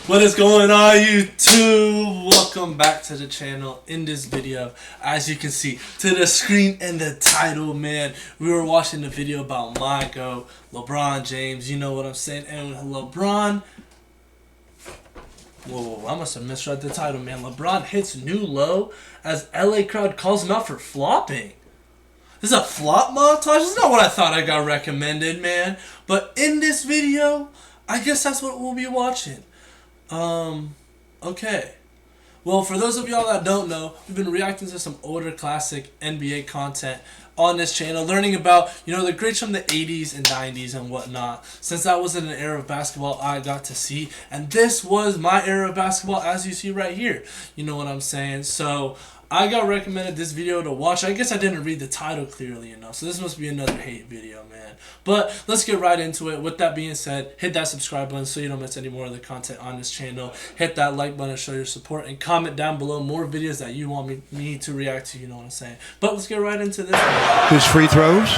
What is going on, YouTube? Welcome back to the channel. In this video, as you can see to the screen and the title, man, we were watching the video about my GOAT, LeBron James. You know what I'm saying? And LeBron, whoa, I must have misread the title, man. LeBron hits new low as LA crowd calls him out for flopping. This is a flop montage? This is not what I thought I got recommended, man. But in this video, I guess that's what we'll be watching. Okay. Well, for those of y'all that don't know, we've been reacting to some older classic NBA content on this channel, learning about, the greats from the 80s and 90s and whatnot. Since that wasn't an era of basketball I got to see, and this was my era of basketball, as you see right here. You know what I'm saying? So I got recommended this video to watch. I guess I didn't read the title clearly enough, so this must be another hate video, man. But let's get right into it. With that being said, hit that subscribe button so you don't miss any more of the content on this channel. Hit that like button to show your support, and comment down below more videos that you want me to react to, you know what I'm saying. But let's get right into this. His free throws.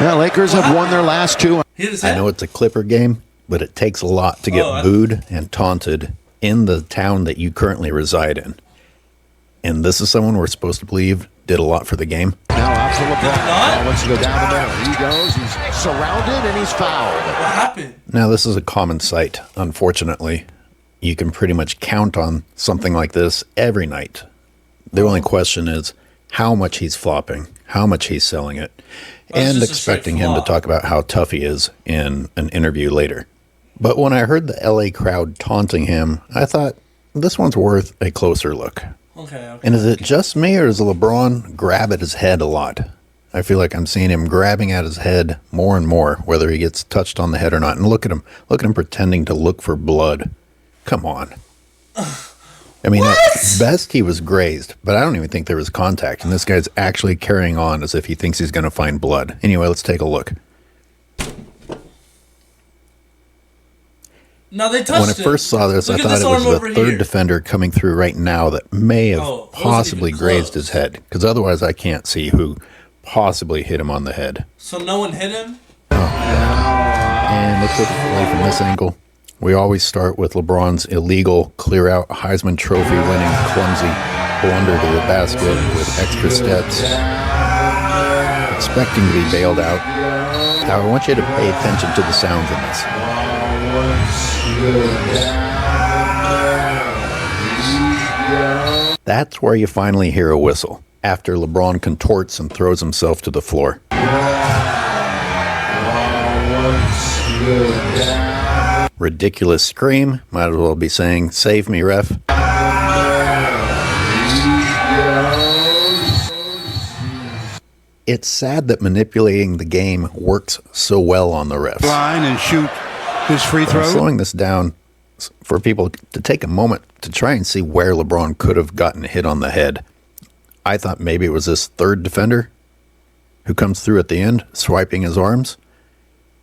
Yeah, Lakers have won their last two. I know it's a Clipper game, but it takes a lot to get booed and taunted in the town that you currently reside in. And this is someone we're supposed to believe did a lot for the game. Now out to LeBron. Wants to go down the middle. He goes, he's surrounded, and he's fouled. What happened? Now, this is a common sight, unfortunately. You can pretty much count on something like this every night. The only question is how much he's flopping, how much he's selling it, and expecting him to talk about how tough he is in an interview later. But when I heard the LA crowd taunting him, I thought, this one's worth a closer look. Okay. And is it just me, or does LeBron grab at his head a lot? I feel like I'm seeing him grabbing at his head more and more, whether he gets touched on the head or not. And look at him pretending to look for blood. Come on. I mean, at best he was grazed, but I don't even think there was contact. And this guy's actually carrying on as if he thinks he's going to find blood. Anyway, let's take a look. No, they touched When I first saw this, I thought it was the third defender coming through right now that may have possibly grazed his head. Because otherwise I can't see who possibly hit him on the head. So no one hit him? Oh. And let's look at play from this angle. We always start with LeBron's illegal clear-out Heisman Trophy winning clumsy blunder to the basket with extra steps, expecting to be bailed out. Now I want you to pay attention to the sounds in this. That's where you finally hear a whistle, after LeBron contorts and throws himself to the floor. Ridiculous scream, might as well be saying, "Save me, ref." It's sad that manipulating the game works so well on the refs. Line and shoot his free throw. I'm slowing this down for people to take a moment to try and see where LeBron could have gotten hit on the head. I thought maybe it was this third defender who comes through at the end, swiping his arms.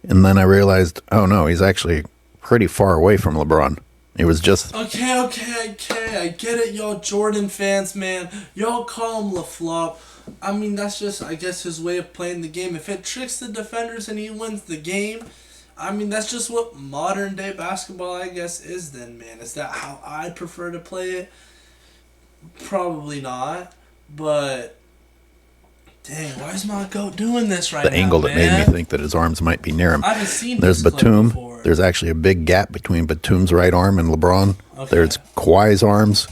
And then I realized, oh no, he's actually pretty far away from LeBron. It was just... Okay, I get it, y'all Jordan fans, man. Y'all call him LaFlop. I mean, that's just, I guess, his way of playing the game. If it tricks the defenders and he wins the game, I mean, that's just what modern day basketball, I guess, is then, man. Is that how I prefer to play it? Probably not. But, dang, why is my GOAT doing this right now, the angle that made me think that his arms might be near him. I haven't seen There's this clip Batum. before. There's actually a big gap between Batum's right arm and LeBron. Okay. There's Kawhi's arms.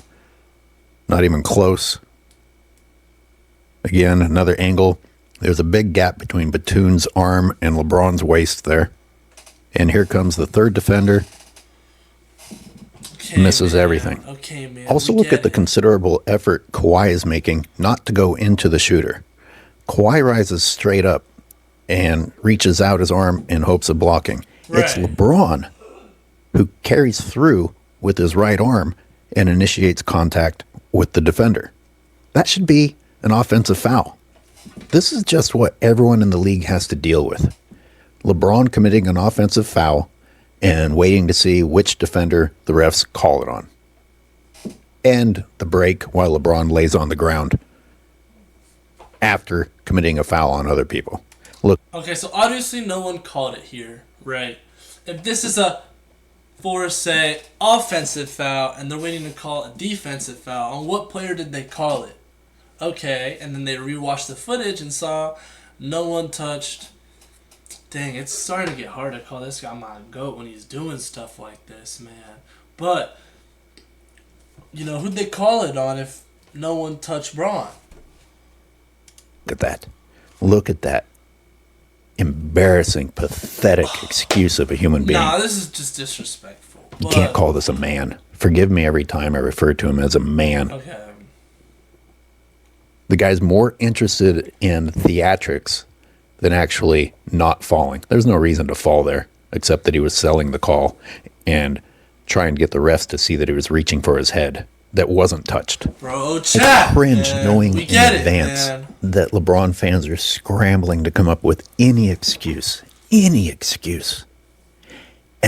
Not even close. Again, another angle. There's a big gap between Batum's arm and LeBron's waist there. And here comes the third defender. Okay, misses man. everything. Okay, man. Also look at the considerable effort Kawhi is making not to go into the shooter. Kawhi rises straight up and reaches out his arm in hopes of blocking. Right. It's LeBron who carries through with his right arm and initiates contact with the defender. That should be an offensive foul. This is just what everyone in the league has to deal with. LeBron committing an offensive foul and waiting to see which defender the refs call it on. And the break while LeBron lays on the ground after committing a foul on other people. Look. Okay, so obviously no one called it here, right? if this is a, for say, offensive foul and they're waiting to call a defensive foul, on what player did they call it? Okay, and then they rewatched the footage and saw no one touched. Dang, it's starting to get hard to call this guy my GOAT when he's doing stuff like this, man. But, you know, who'd they call it on if no one touched Braun? Look at that. Look at that. Embarrassing, pathetic excuse of a human being. Nah, this is just disrespectful. You can't call this a man. Forgive me every time I refer to him as a man. Okay. The guy's more interested in theatrics than actually not falling. There's no reason to fall there, except that he was selling the call and trying to get the refs to see that he was reaching for his head that wasn't touched. Bro, chat. I cringe man. knowing We in get advance it, that LeBron fans are scrambling to come up with any excuse. And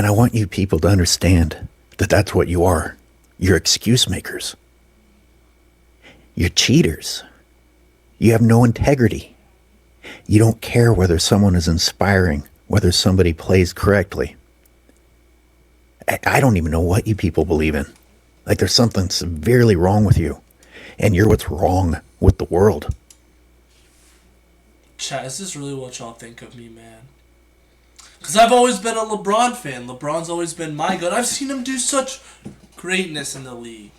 I want you people to understand that that's what you are. You're excuse makers. You're cheaters. You have no integrity. You don't care whether someone is inspiring, whether somebody plays correctly. I don't even know what you people believe in. Like there's something severely wrong with you. And you're what's wrong with the world. Chat, is this really what y'all think of me, man? Because I've always been a LeBron fan. LeBron's always been my GOAT. I've seen him do such greatness in the league.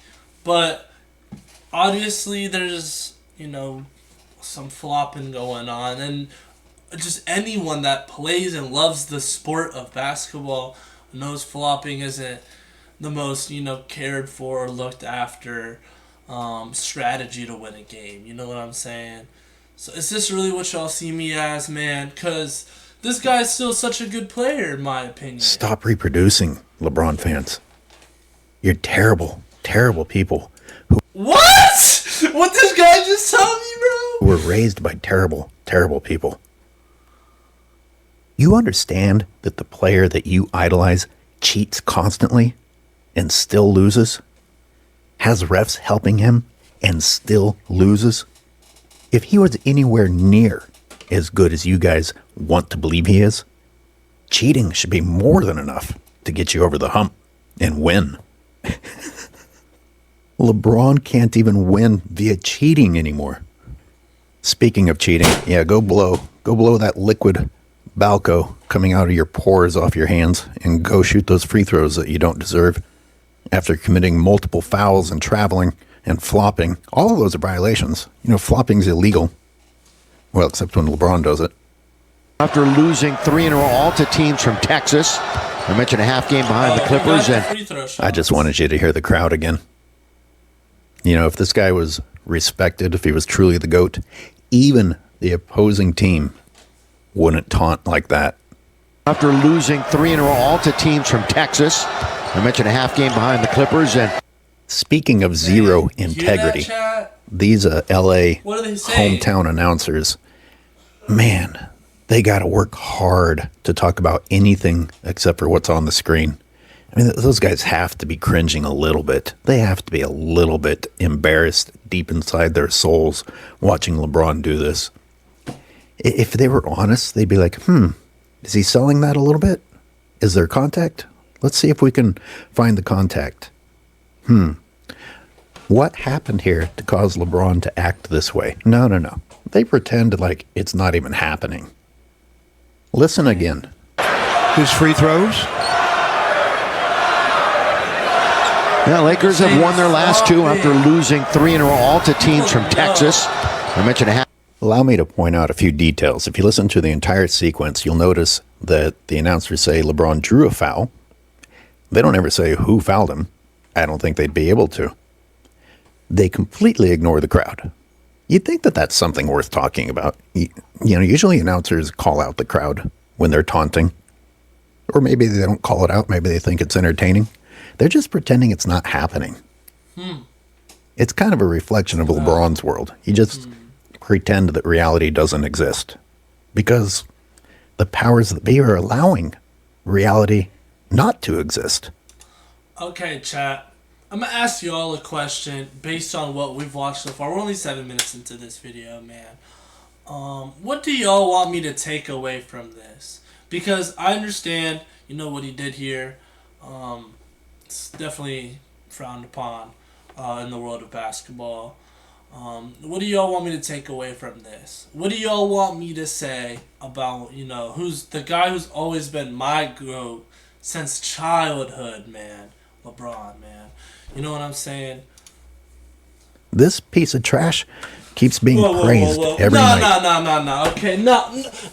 But obviously there's, you know, some flopping going on. And just anyone that plays and loves the sport of basketball knows flopping isn't the most, you know, cared for or looked after strategy to win a game. You know what I'm saying? So is this really what y'all see me as, man? Because this guy's still such a good player, in my opinion. Stop reproducing, LeBron fans. You're terrible, terrible people What? What this guy just told me, bro? who were raised by terrible, terrible people. You understand that the player that you idolize cheats constantly and still loses? Has refs helping him and still loses? If he was anywhere near as good as you guys want to believe he is, cheating should be more than enough to get you over the hump and win. LeBron can't even win via cheating anymore. Speaking of cheating, yeah, go blow that liquid Balco coming out of your pores off your hands and go shoot those free throws that you don't deserve after committing multiple fouls and traveling and flopping. All of those are violations. You know, flopping's illegal. Well, except when LeBron does it. After losing 3 in a row, all to teams from Texas. I mentioned a half game behind the Clippers. And I just wanted you to hear the crowd again. You know, if this guy was respected, if he was truly the GOAT, even the opposing team wouldn't taunt like that. after losing 3 in a row, all to teams from Texas. I mentioned a half game behind the Clippers. And speaking of zero integrity, these LA hometown announcers, man, they got to work hard to talk about anything except for what's on the screen. I mean, those guys have to be cringing a little bit. They have to be a little bit embarrassed deep inside their souls watching LeBron do this. If they were honest, they'd be like, is he selling that a little bit? Is there contact? Let's see if we can find the contact. What happened here to cause LeBron to act this way? No. They pretend like it's not even happening. Listen again. His free throws. Yeah, Lakers have won their last 2 after losing 3 in a row, all to teams from Texas. I mentioned a half. Allow me to point out a few details. If you listen to the entire sequence, you'll notice that the announcers say LeBron drew a foul. They don't ever say who fouled him. I don't think they'd be able to. They completely ignore the crowd. You'd think that that's something worth talking about. Usually announcers call out the crowd when they're taunting. Or maybe they don't call it out. Maybe they think it's entertaining. They're just pretending it's not happening. It's kind of a reflection of LeBron's world. You just pretend that reality doesn't exist. Because the powers that be are allowing reality not to exist. Okay, chat. I'm going to ask you all a question based on what we've watched so far. We're only 7 minutes into this video, man. What do y'all want me to take away from this? Because I understand you know, what he did here, it's definitely frowned upon in the world of basketball. What do y'all want me to take away from this? What do y'all want me to say about, you know, who's the guy who's always been my GOAT since childhood, man? LeBron, man. You know what I'm saying? This piece of trash keeps being praised every night. No. Okay, no,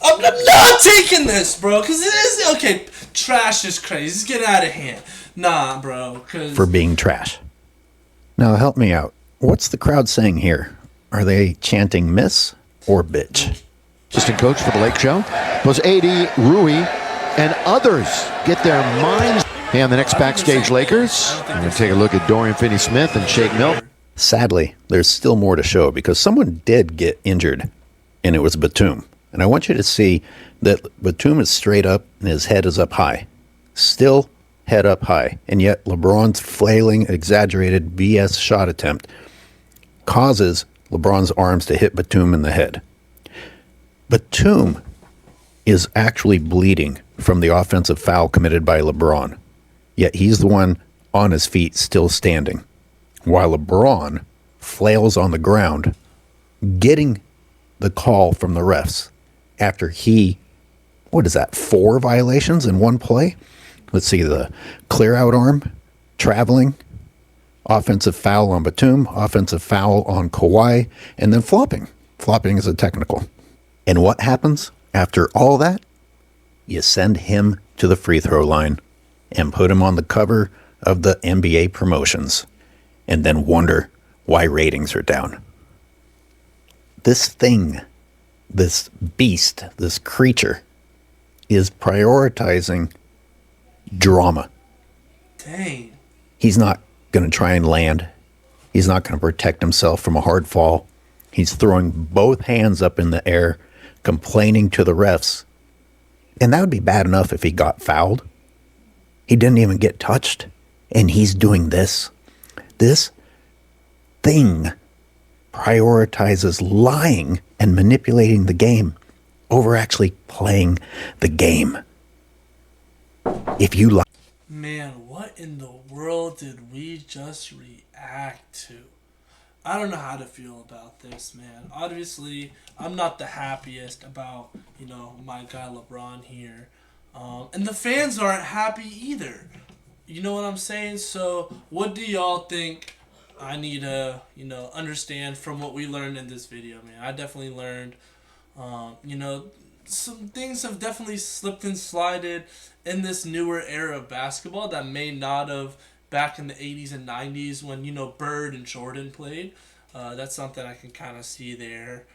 I'm not taking this, bro. Cause it is okay. Trash is crazy. It's getting out of hand. Nah, bro. Cause For being trash. Now help me out. What's the crowd saying here? Are they chanting miss or bitch? Assistant coach for the Lake Show. Those AD, Rui, and others get their minds. Hey, on the next Backstage Lakers, we're going to take a look at Dorian Finney-Smith and Shake Milton. Sadly, there's still more to show because someone did get injured, and it was Batum. And I want you to see that Batum is straight up and his head is up high. Still head up high. And yet LeBron's flailing, exaggerated BS shot attempt causes LeBron's arms to hit Batum in the head. Batum is actually bleeding from the offensive foul committed by LeBron. Yet he's the one on his feet still standing, while LeBron flails on the ground, getting the call from the refs after he, 4 violations in one play? Let's see, the clear out arm, traveling, offensive foul on Batum, offensive foul on Kawhi, and then flopping. Flopping is a technical. And what happens after all that? You send him to the free throw line and put him on the cover of the NBA promotions, and then wonder why ratings are down. This thing, this beast, this creature is prioritizing drama. dang. He's not going to try and land. He's not going to protect himself from a hard fall. He's throwing both hands up in the air, complaining to the refs. And that would be bad enough if he got fouled. He didn't even get touched. And he's doing this. This thing prioritizes lying and manipulating the game over actually playing the game. If you lie. Man, what in the world did we just react to? I don't know how to feel about this, man. Obviously, I'm not the happiest about, you know, my guy LeBron here. And the fans aren't happy either. You know what I'm saying? So, what do y'all think I need to, you know, understand from what we learned in this video, man? I definitely learned, you know, some things have definitely slipped and slided in this newer era of basketball that may not have back in the 80s and 90s when, you know, Bird and Jordan played. That's something I can kind of see there.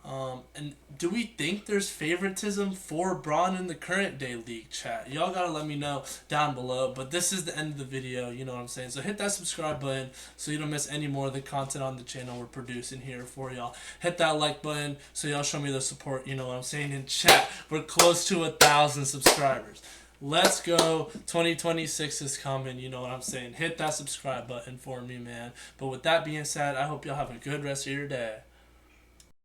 And do we think there's favoritism for Bron in the current day league, chat? Y'all gotta let me know down below. But this is the end of the video, you know what I'm saying? So hit that subscribe button so you don't miss any more of the content on the channel we're producing here for y'all. Hit that like button so y'all show me the support, you know what I'm saying? In chat, we're close to 1,000 subscribers. Let's go. 2026 is coming, you know what I'm saying? Hit that subscribe button for me, man. But with that being said, I hope y'all have a good rest of your day.